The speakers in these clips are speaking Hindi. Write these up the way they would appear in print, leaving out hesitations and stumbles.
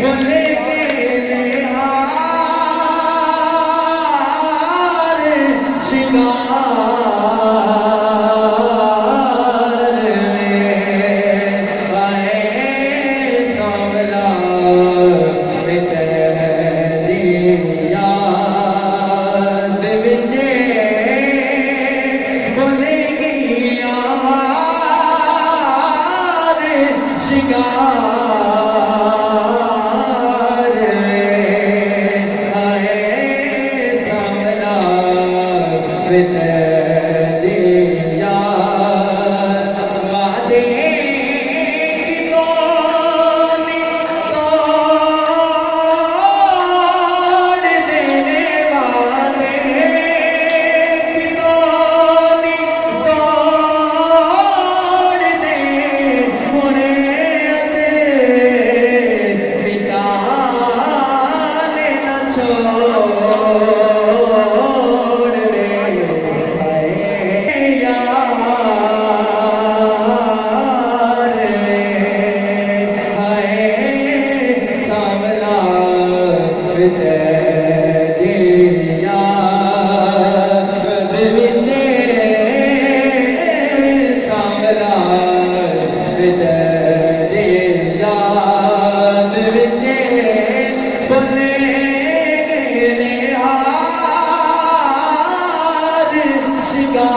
बोले मेरे हार शिंगार में आए सांवला तेरी याद विचे बोले गया शिंगार में आए सांवला तेरी याद वादे की तोड़ देने वाले की तोड़ दे मुने छोड़ रे यार में हाय सांवला तेरी याद विचे सांवला तेरी याद विचे बोले शिंगार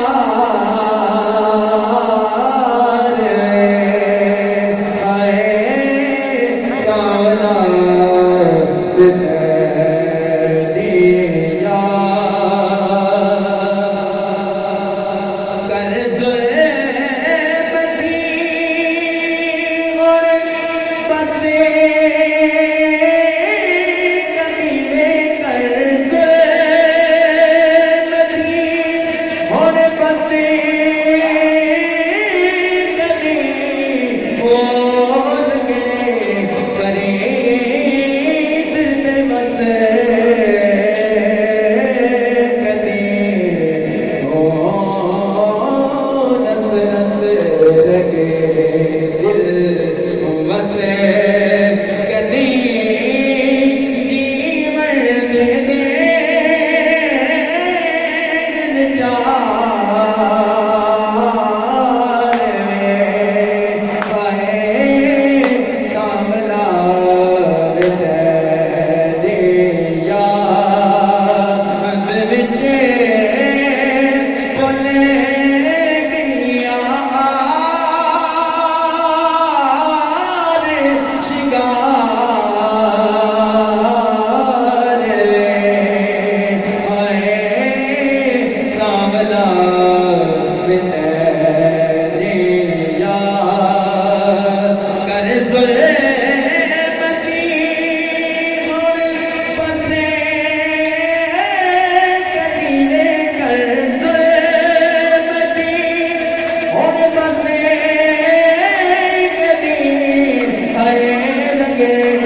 आए सांवला तेरी याद कर जुल्म की और बसे कदीमे कर बसे कदी बोल गए फरीद ते बसे कदी ओ नस नस लगे दिल बसे कदी जीवन दे दे again.